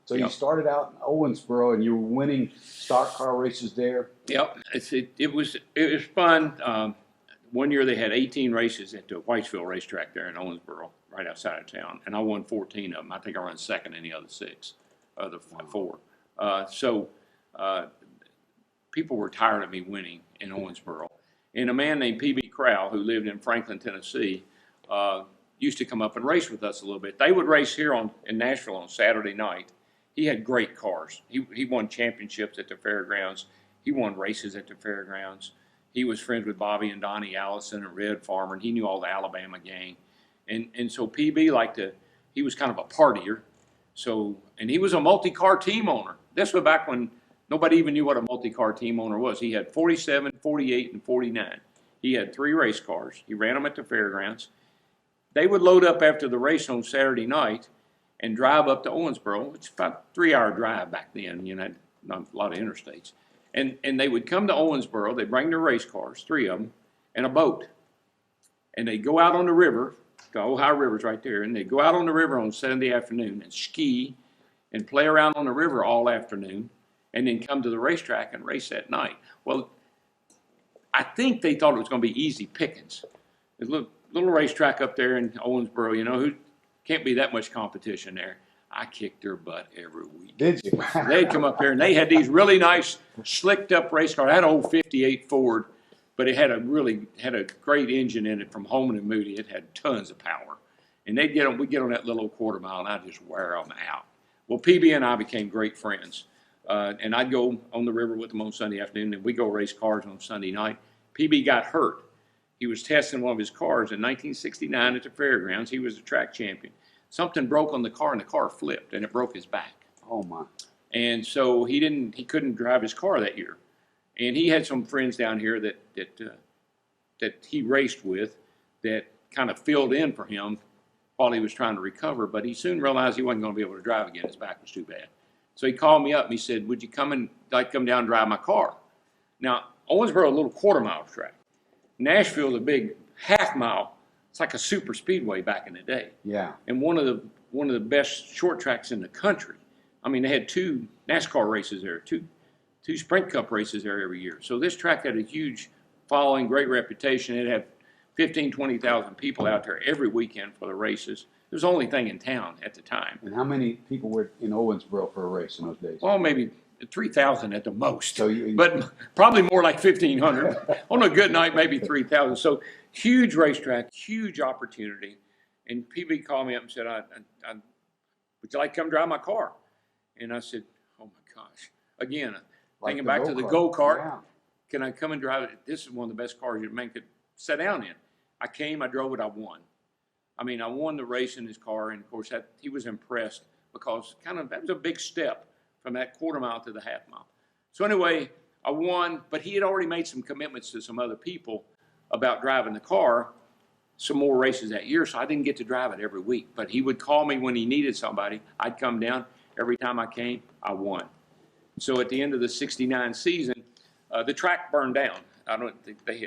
So you started out in Owensboro, and you were winning stock car races there. Yep, it was fun. One year they had 18 races at the Whitesville racetrack there in Owensboro, right outside of town, and I won 14 of them. I think I ran second in the other 4. So people were tired of me winning in Owensboro. And a man named P.B. Crowell, who lived in Franklin, Tennessee, used to come up and race with us a little bit. They would race here in Nashville on Saturday night. He had great cars. He won championships at the fairgrounds. He won races at the fairgrounds. He was friends with Bobby and Donnie Allison and Red Farmer, and he knew all the Alabama gang. And so PB he was kind of a partier. So, and he was a multi-car team owner. This was back when nobody even knew what a multi-car team owner was. He had 47, 48, and 49. He had 3 race cars. He ran them at the fairgrounds. They would load up after the race on Saturday night and drive up to Owensboro. It's about a 3-hour drive back then, not a lot of interstates. And they would come to Owensboro, they'd bring their race cars, 3 of them, and a boat. And they'd go out on the river, the Ohio River's right there, and they'd go out on the river on Sunday afternoon and ski and play around on the river all afternoon, and then come to the racetrack and race that night. Well, I think they thought it was going to be easy pickings. There's a little racetrack up there in Owensboro, who can't be that much competition there. I kicked their butt every week. Did you? They'd come up here, and they had these really nice, slicked-up race cars. I had an old 58 Ford, but it had a great engine in it from Holman and Moody. It had tons of power. And we'd get on that little quarter mile, and I'd just wear them out. Well, PB and I became great friends. And I'd go on the river with them on Sunday afternoon, and we'd go race cars on Sunday night. PB got hurt. He was testing one of his cars in 1969 at the fairgrounds. He was a track champion. Something broke on the car, and the car flipped, and it broke his back. Oh, my. And so he couldn't drive his car that year. And he had some friends down here that he raced with that kind of filled in for him while he was trying to recover. But he soon realized he wasn't going to be able to drive again. His back was too bad. So he called me up, and he said, would you come down and drive my car? Now, Owensboro, a little quarter-mile track. Nashville is a big half-mile. It's like a super speedway back in the day. Yeah. And one of the best short tracks in the country. I mean, they had 2 NASCAR races there, two Sprint Cup races there every year. So this track had a huge following, great reputation. It had 15,000, 20,000 people out there every weekend for the races. It was the only thing in town at the time. And how many people were in Owensboro for a race in those days? Well, maybe 3,000 at the most, but probably more like 1,500. On a good night, maybe 3,000. So huge racetrack, huge opportunity. And PB called me up and said, would you like to come drive my car? And I said, oh my gosh. Again, thinking back to the go-kart, yeah. Can I come and drive it? This is one of the best cars your man could sit down in. I came, I drove it, I won. I mean, I won the race in his car, and of course he was impressed because that was a big step from that quarter mile to the half mile. So anyway, I won, but he had already made some commitments to some other people about driving the car, some more races that year, so I didn't get to drive it every week. But he would call me when he needed somebody. I'd come down. Every time I came, I won. So at the end of the '69 season, the track burned down. I don't think they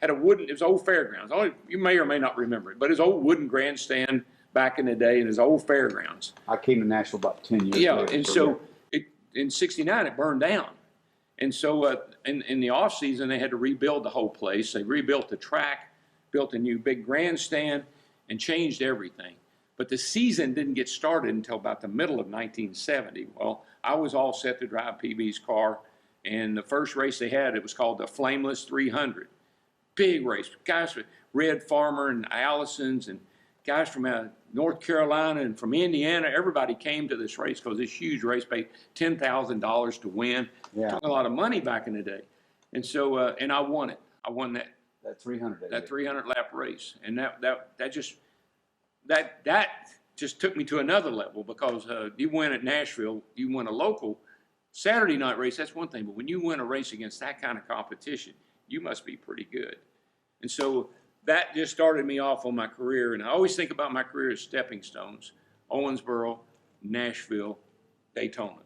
had a wooden, it was old fairgrounds. You may or may not remember it, but it was old wooden grandstand back in the day, and it was old fairgrounds. I came to Nashville about 10 years ago. Yeah, later, and so in '69 it burned down. And so in the off season, they had to rebuild the whole place. They rebuilt the track, built a new big grandstand, and changed everything. But the season didn't get started until about the middle of 1970. Well, I was all set to drive PB's car, and the first race they had, it was called the Flameless 300. Big race. Guys with Red Farmer and Allison's and guys from North Carolina and from Indiana, everybody came to this race because this huge race paid $10,000 to win. Yeah. Took a lot of money back in the day. And so, and I won it. I won that 300. That 300 lap race. And that just took me to another level because you win at Nashville, you win a local Saturday night race, that's one thing. But when you win a race against that kind of competition, you must be pretty good. And so that just started me off on my career. And I always think about my career as stepping stones: Owensboro, Nashville, Daytona.